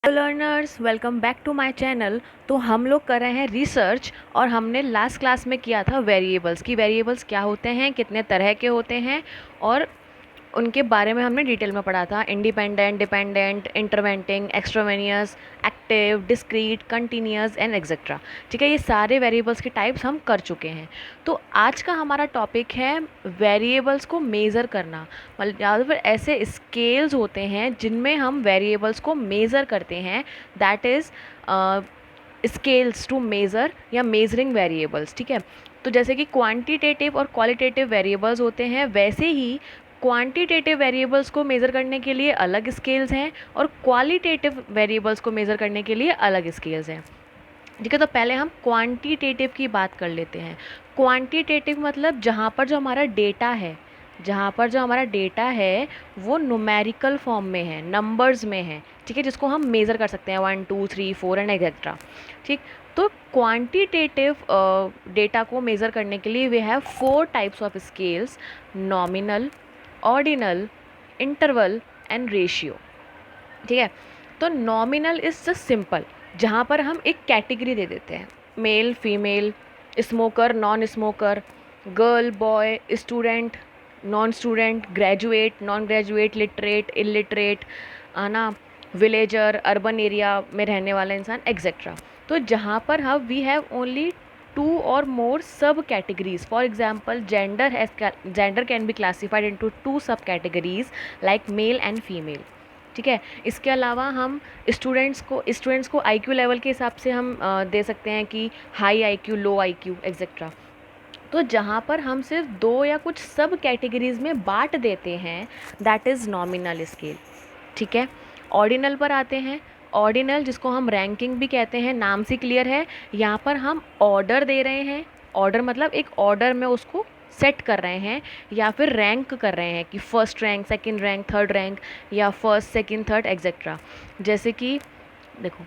Hello learners, welcome back to my channel. तो हम लोग कर रहे हैं रिसर्च और हमने लास्ट क्लास में किया था वेरिएबल्स की वेरिएबल्स क्या होते हैं, कितने तरह के होते हैं और उनके बारे में हमने डिटेल में पढ़ा था। Independent, dependent, intervening, extraneous, active, discrete, continuous and etcetera. ठीक है, ये सारे वेरिएबल्स के टाइप्स हम कर चुके हैं। तो आज का हमारा टॉपिक है वेरिएबल्स को मेज़र करना। मतलब या तो फिर ऐसे स्केल्स होते हैं जिनमें हम वेरिएबल्स को मेज़र करते हैं, that is scales to measure या मेजरिंग वेरिएबल्स। ठीक है, तो जैसे कि क्वांटिटेटिव और क्वालिटेटिव वेरिएबल्स होते हैं, वैसे ही क्वांटिटेटिव वेरिएबल्स को मेज़र करने के लिए अलग स्केल्स हैं और क्वालिटेटिव वेरिएबल्स को मेज़र करने के लिए अलग स्केल्स हैं। ठीक है, तो पहले हम क्वांटिटेटिव की बात कर लेते हैं। क्वांटिटेटिव मतलब जहाँ पर जो हमारा डेटा है वो न्यूमेरिकल फॉर्म में है, नंबर्स में है। ठीक है, जिसको हम मेज़र कर सकते हैं 1 2 3 4 एंड एक्सेट्रा। ठीक, तो क्वांटिटेटिव डेटा को मेज़र करने के लिए we have 4 types of scales: nominal, ordinal, interval and ratio. ठीक है, तो नॉमिनल इज़ जस्ट सिंपल, जहाँ पर हम एक कैटेगरी दे देते हैं: male, female, smoker, non smoker, girl, boy, student, non student, graduate, non graduate, literate, illiterate, आना, विलेजर, अर्बन एरिया में रहने वाला इंसान, एक्सेट्रा। तो जहाँ पर हम वी हैव ओनली टू और more subcategories, for example gender can be classified into two subcategories like male and female. ठीक है, इसके अलावा हम स्टूडेंट्स को आईक्यू लेवल के हिसाब से हम दे सकते हैं कि हाई आईक्यू, लो आईक्यू, एक्सेट्रा। तो जहाँ पर हम सिर्फ दो या कुछ सब कैटेगरीज में बांट देते हैं, दैट इज़ नॉमिनल स्केल। ठीक है, ऑर्डिनल पर आते हैं। ऑर्डिनल, जिसको हम रैंकिंग भी कहते हैं, नाम से क्लियर है, यहाँ पर हम ऑर्डर दे रहे हैं। ऑर्डर मतलब एक ऑर्डर में उसको सेट कर रहे हैं या फिर रैंक कर रहे हैं कि first rank, second rank, third rank या फर्स्ट, सेकंड, थर्ड, एक्सेट्रा। जैसे कि देखो,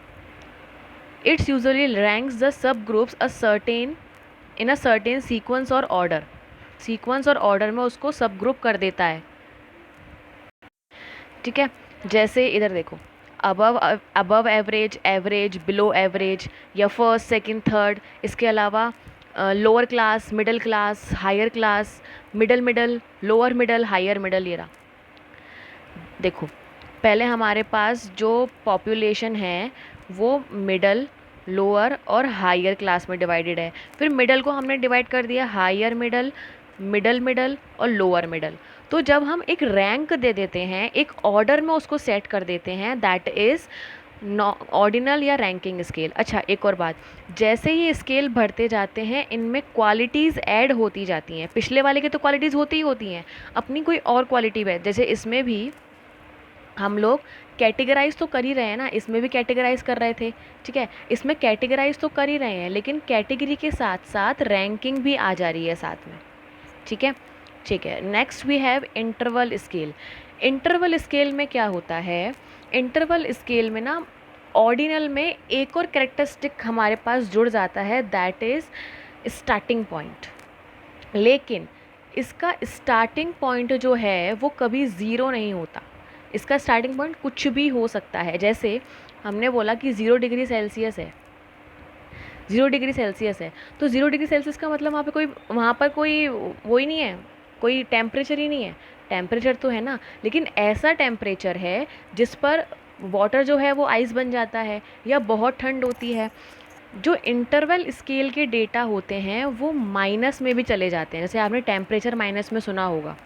it's usually ranks the sub groups a certain in a certain sequence और ऑर्डर। सीक्वेंस और ऑर्डर में उसको सब ग्रुप कर देता है। ठीक है, जैसे इधर देखो, above above average, average, below average या फर्स्ट, सेकंड, थर्ड। इसके अलावा lower class, middle class, higher class, middle middle, lower middle, higher middle. ये रहा, देखो, पहले हमारे पास जो पॉपुलेशन है वो मिडल, लोअर और हायर क्लास में डिवाइडेड है। फिर मिडल को हमने डिवाइड कर दिया हायर मिडल, मिडल मिडल और लोअर मिडल। तो जब हम एक रैंक दे देते हैं, एक ऑर्डर में उसको सेट कर देते हैं, दैट इज़ ऑर्डिनल या रैंकिंग स्केल। अच्छा, एक और बात, जैसे ये स्केल बढ़ते जाते हैं इनमें क्वालिटीज़ ऐड होती जाती हैं। पिछले वाले की तो क्वालिटीज़ होती ही होती हैं, अपनी कोई और क्वालिटी है। जैसे इसमें भी हम लोग कैटेगराइज तो कर ही रहे हैं ना, इसमें भी कैटेगराइज कर रहे थे। ठीक है, इसमें कैटेगराइज तो कर ही रहे हैं, लेकिन कैटेगरी के साथ साथ रैंकिंग भी आ जा रही है साथ में। ठीक है, ठीक है। Next we have interval scale. Interval scale में क्या होता है, इंटरवल स्केल में ना ऑर्डिनल में एक और करेक्टरिस्टिक हमारे पास जुड़ जाता है, दैट इज़ स्टार्टिंग पॉइंट। लेकिन इसका स्टार्टिंग पॉइंट जो है वो कभी ज़ीरो नहीं होता। इसका स्टार्टिंग पॉइंट कुछ भी हो सकता है। जैसे हमने बोला कि 0 डिग्री सेल्सियस है, 0 डिग्री सेल्सियस है, तो 0 डिग्री सेल्सियस का मतलब वहाँ पर कोई वो ही नहीं है, कोई टेम्परेचर ही नहीं है। टेम्परेचर तो है ना, लेकिन ऐसा टेम्परेचर है जिस पर वाटर जो है वो आइस बन जाता है या बहुत ठंड होती है। जो इंटरवल स्केल के डेटा होते हैं वो माइनस में भी चले जाते हैं, जैसे आपने टेम्परेचर माइनस में सुना होगा।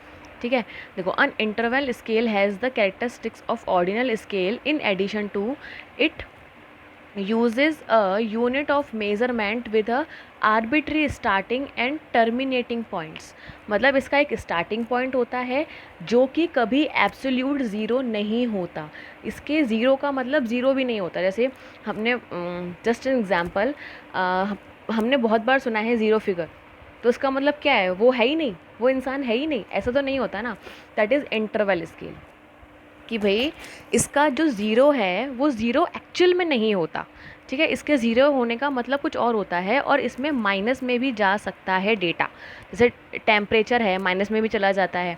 ठीक है, देखो, an interval scale has the characteristics of ordinal scale in addition to it uses a unit of measurement with a arbitrary starting and terminating points। मतलब इसका एक स्टार्टिंग पॉइंट होता है जो कि कभी एब्सोल्यूट ज़ीरो नहीं होता। इसके ज़ीरो का मतलब ज़ीरो भी नहीं होता। जैसे हमने जस्ट एन एग्जांपल, हमने बहुत बार सुना है ज़ीरो फिगर, तो इसका मतलब क्या है, वो है ही नहीं, वो इंसान है ही नहीं, ऐसा तो नहीं होता ना। दैट इज़ इंटरवल स्केल, कि भाई इसका जो ज़ीरो है वो ज़ीरो एक्चुअल में नहीं होता। ठीक है, इसके ज़ीरो होने का मतलब कुछ और होता है, और इसमें माइनस में भी जा सकता है डेटा। जैसे टेम्परेचर है, माइनस में भी चला जाता है।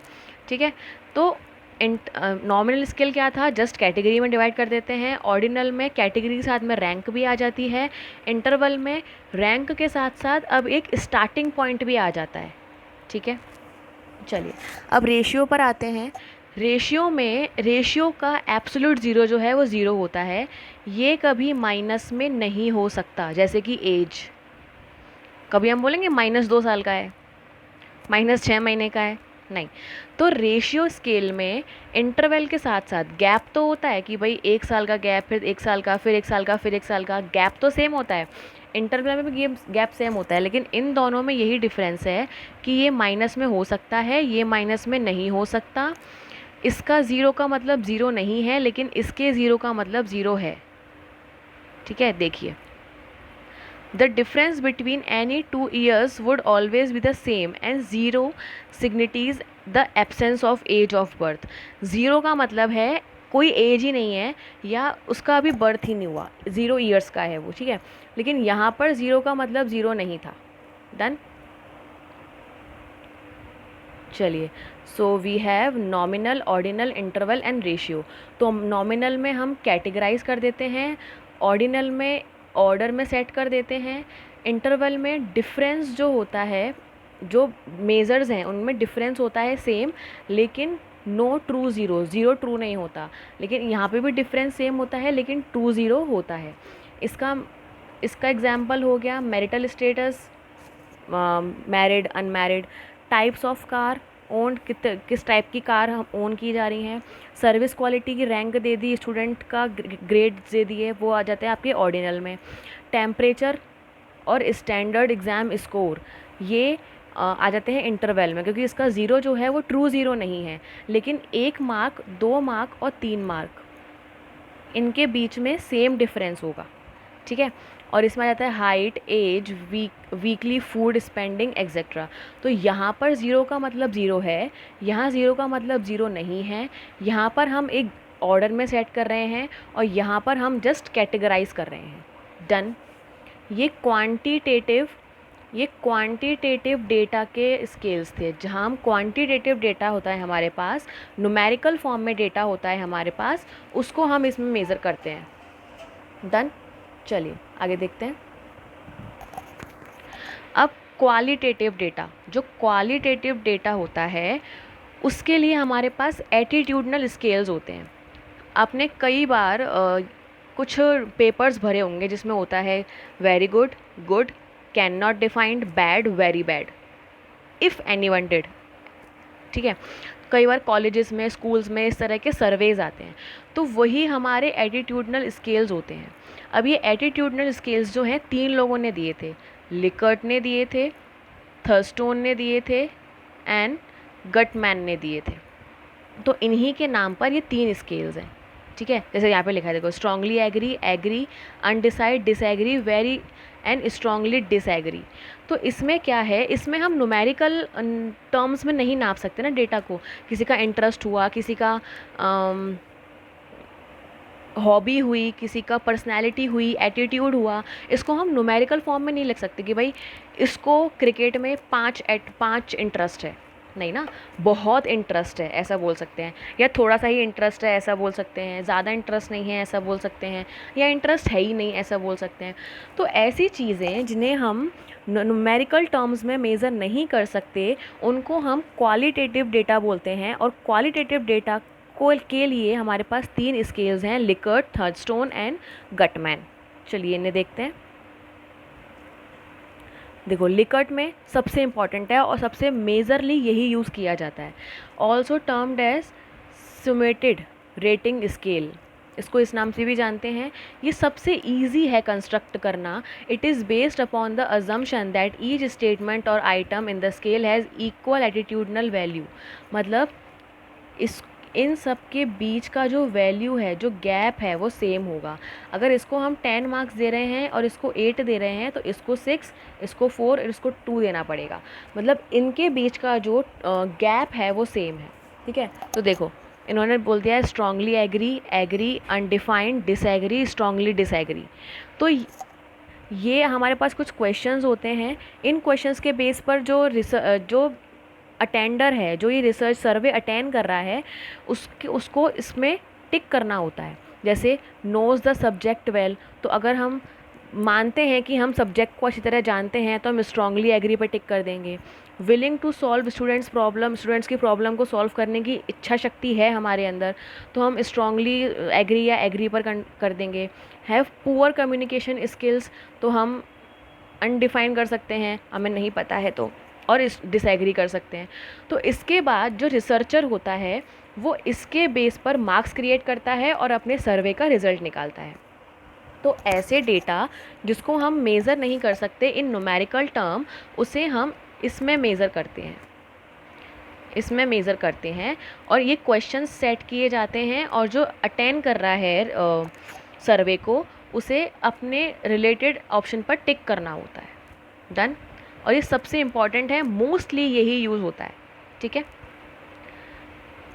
ठीक है, तो नॉमिनल स्केल क्या था, जस्ट कैटेगरी में डिवाइड कर देते हैं। ऑर्डिनल में कैटेगरी के साथ में रैंक भी आ जाती है। इंटरवल में रैंक के साथ साथ अब एक स्टार्टिंग पॉइंट भी आ जाता है। ठीक है, चलिए अब रेशियो पर आते हैं। रेशियो में रेशियो का एब्सोल्यूट ज़ीरो जो है वो ज़ीरो होता है, ये कभी माइनस में नहीं हो सकता। जैसे कि एज, कभी हम बोलेंगे -2 साल का है, -6 महीने का है, नहीं। तो रेशियो स्केल में इंटरवल के साथ साथ गैप तो होता है कि भाई 1 साल का गैप, फिर 1 साल का, फिर 1 साल का, फिर 1 साल का, गैप तो सेम होता है। इंटरवल में भी गैप सेम होता है, लेकिन इन दोनों में यही डिफरेंस है कि ये माइनस में हो सकता है, ये माइनस में नहीं हो सकता। इसका ज़ीरो का मतलब ज़ीरो नहीं है, लेकिन इसके ज़ीरो का मतलब ज़ीरो है। ठीक है, देखिए, the difference between any two years would always be the same and zero signifies the absence of age of birth। Zero का मतलब है कोई एज ही नहीं है या उसका अभी बर्थ ही नहीं हुआ, 0 ईयर्स का है वो। ठीक है, लेकिन यहाँ पर ज़ीरो का मतलब ज़ीरो नहीं था। डन, चलिए, so we have nominal, ordinal, interval and ratio. तो नॉमिनल में हम कैटेगराइज कर देते हैं, ऑर्डिनल में ऑर्डर में सेट कर देते हैं, इंटरवल में डिफरेंस जो होता है, जो मेजर्स हैं उनमें डिफरेंस होता है सेम, लेकिन no true zero, zero true नहीं होता। लेकिन यहाँ पे भी डिफरेंस सेम होता है, लेकिन ट्रू ज़ीरो होता है। इसका इसका एग्जाम्पल हो गया marital status, married, unmarried, types of car own, किस टाइप की कार हम ओन की जा रही हैं, सर्विस क्वालिटी की रैंक दे दी, स्टूडेंट का ग्रेड दे दिए, वो आ जाते हैं आपके ऑर्डिनल में। टेम्परेचर और स्टैंडर्ड एग्ज़ाम स्कोर, ये आ जाते हैं इंटरवल में, क्योंकि इसका ज़ीरो जो है वो ट्रू ज़ीरो नहीं है, लेकिन 1 मार्क, 2 मार्क और 3 मार्क, इनके बीच में सेम डिफरेंस होगा। ठीक है, और इसमें आ जाता है height, age, weekly food spending etcetera. तो यहाँ पर ज़ीरो का मतलब ज़ीरो है, यहाँ ज़ीरो का मतलब ज़ीरो नहीं है। यहाँ पर हम एक ऑर्डर में सेट कर रहे हैं और यहाँ पर हम जस्ट कैटेगराइज कर रहे हैं। डन, ये क्वांटिटेटिव डेटा के स्केल्स थे, जहाँ हम क्वांटिटेटिव डेटा होता है हमारे पास, न्यूमेरिकल फॉर्म में डेटा होता है हमारे पास, उसको हम इसमें मेज़र करते हैं। डन, चलिए आगे देखते हैं। अब क्वालिटेटिव डेटा, जो क्वालिटेटिव डेटा होता है उसके लिए हमारे पास एटीट्यूडनल स्केल्स होते हैं। आपने कई बार कुछ पेपर्स भरे होंगे जिसमें होता है very good, good, can not defined, bad, very bad, if anyone did. ठीक है, कई बार कॉलेजेस में, स्कूल्स में इस तरह के सर्वेज आते हैं, तो वही हमारे एटीट्यूडनल स्केल्स होते हैं। अब ये एटीट्यूडनल स्केल्स जो हैं 3 लोगों ने दिए थे, लिकर्ट ने दिए थे, थर्स्टोन ने दिए थे एंड गटमैन ने दिए थे। तो इन्हीं के नाम पर ये 3 स्केल्स हैं। ठीक है, जैसे यहाँ पे लिखा है, देखो, strongly agree, agree, undecided, disagree, very and strongly disagree. तो इसमें क्या है, इसमें हम न्यूमेरिकल टर्म्स में नहीं नाप सकते ना डेटा को। किसी का इंटरेस्ट हुआ, किसी का हॉबी हुई, किसी का पर्सनैलिटी हुई, एटीट्यूड हुआ, इसको हम न्यूमेरिकल फॉर्म में नहीं लिख सकते कि भाई इसको क्रिकेट में 5 इंटरेस्ट है, नहीं ना, बहुत इंटरेस्ट है ऐसा बोल सकते हैं, या थोड़ा सा ही इंटरेस्ट है ऐसा बोल सकते हैं, ज़्यादा इंटरेस्ट नहीं है ऐसा बोल सकते हैं, या इंटरेस्ट है ही नहीं ऐसा बोल सकते हैं। तो ऐसी चीज़ें जिन्हें हम न्यूमेरिकल टर्म्स में मेज़र नहीं कर सकते, उनको हम क्वालिटेटिव डेटा बोलते हैं। और क्वालिटेटिव डेटा के लिए हमारे पास 3 स्केल्स हैं, लिकर्ट, थर्स्टोन एंड गटमैन। चलिए इन्हें देखते हैं। देखो, लिकर्ट में सबसे इम्पॉर्टेंट है और सबसे मेजरली यही यूज़ किया जाता है, also termed as summated rating scale, इसको इस नाम से भी जानते हैं। ये सबसे ईजी है कंस्ट्रक्ट करना। It is based upon the assumption that each statement और item in the scale has equal attitudinal value. मतलब इन सब के बीच का जो वैल्यू है, जो गैप है, वो सेम होगा। अगर इसको हम 10 मार्क्स दे रहे हैं और इसको 8 दे रहे हैं, तो इसको 6, इसको 4 और इसको 2 देना पड़ेगा। मतलब इनके बीच का जो गैप है वो सेम है। ठीक है, तो देखो इन्होंने बोल दिया है strongly agree, agree, undefined, disagree, strongly disagree. तो ये हमारे पास कुछ क्वेश्चंस होते हैं। इन क्वेश्चंस के बेस पर जो अटेंडर है, जो ये रिसर्च सर्वे अटेंड कर रहा है, उसको इसमें टिक करना होता है। जैसे नोज़ द सब्जेक्ट वेल, तो अगर हम मानते हैं कि हम सब्जेक्ट को अच्छी तरह जानते हैं तो हम स्ट्रांगली एग्री पर टिक कर देंगे। Willing to solve students problem, students की प्रॉब्लम को सॉल्व करने की इच्छा शक्ति है हमारे अंदर, तो हम स्ट्रांगली एग्री या एग्री पर कर देंगे। हैव पुअर कम्युनिकेशन स्किल्स, तो हम अनडिफाइन कर सकते हैं, हमें नहीं पता है तो, और इस डिसएग्री कर सकते हैं। तो इसके बाद जो रिसर्चर होता है वो इसके बेस पर मार्क्स क्रिएट करता है और अपने सर्वे का रिजल्ट निकालता है। तो ऐसे डेटा जिसको हम मेज़र नहीं कर सकते इन न्यूमेरिकल टर्म, उसे हम इसमें मेज़र करते हैं, इसमें मेज़र करते हैं। और ये क्वेश्चन सेट किए जाते हैं और जो अटेंड कर रहा है सर्वे को, उसे अपने रिलेटेड ऑप्शन पर टिक करना होता है। डन। और ये सबसे इम्पॉर्टेंट है, मोस्टली यही यूज़ होता है। ठीक है,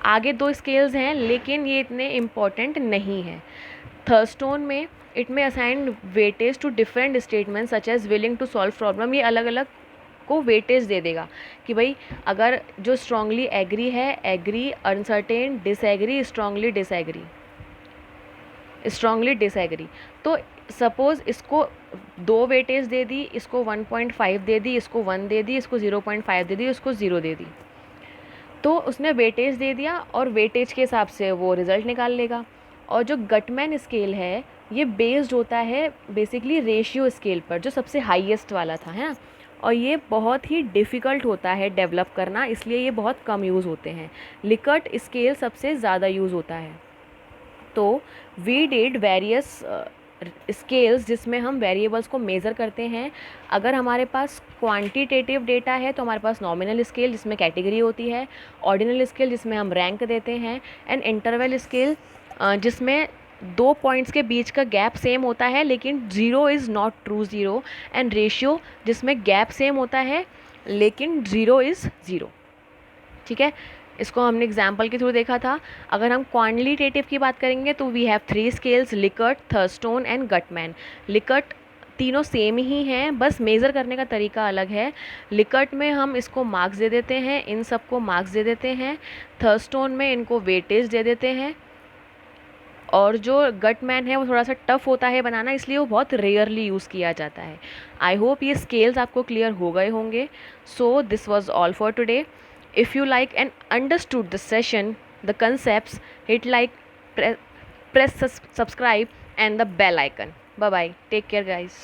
आगे 2 स्केल्स हैं लेकिन ये इतने इम्पॉर्टेंट नहीं हैं। थर्स्टोन में इट में assign weightage to different statement such as willing to solve problem, ये अलग अलग को वेटेज दे देगा कि भाई अगर जो स्ट्रांगली एग्री है agree, uncertain disagree, strongly disagree, strongly disagree. तो सपोज़ इसको 2 वेटेज दे दी, इसको 1.5 दे दी, इसको 1 दे दी, इसको 0.5 दे दी, इसको 0 दे दी, तो उसने वेटेज दे दिया और वेटेज के हिसाब से वो रिज़ल्ट निकाल लेगा। और जो गटमैन स्केल है ये बेस्ड होता है बेसिकली रेशियो स्केल पर, जो सबसे हाईएस्ट वाला था, है ना। और ये बहुत ही डिफ़िकल्ट होता है डेवलप करना, इसलिए ये बहुत कम यूज़ होते हैं। लिकर्ट स्केल सबसे ज़्यादा यूज़ होता है। तो वी डिड वेरियस स्केल्स जिसमें हम वेरिएबल्स को मेज़र करते हैं। अगर हमारे पास क्वांटिटेटिव डेटा है तो हमारे पास नॉमिनल स्केल जिसमें कैटेगरी होती है, ऑर्डिनल स्केल जिसमें हम रैंक देते हैं, एंड इंटरवल स्केल जिसमें 2 पॉइंट्स के बीच का गैप सेम होता है लेकिन 0 is not true 0, and ratio जिसमें गैप सेम होता है लेकिन 0 इज़ 0। ठीक है, इसको हमने एग्जाम्पल के थ्रू देखा था। अगर हम क्वांटिटेटिव की बात करेंगे तो we have 3 scales, Likert, Thurstone and Guttman. Likert तीनों सेम ही हैं, बस मेज़र करने का तरीका अलग है। लिकर्ट में हम इसको मार्क्स दे देते हैं, इन सबको मार्क्स दे देते हैं। थर्स्टोन में इनको वेटेज दे देते हैं। और जो गटमैन है वो थोड़ा सा टफ होता है बनाना, इसलिए वो बहुत रेयरली यूज़ किया जाता है। आई होप ये स्केल्स आपको क्लियर हो गए होंगे। So this was all for today. If you like and understood the session, the concepts, hit like, press subscribe and the bell icon. Bye bye. Take care guys.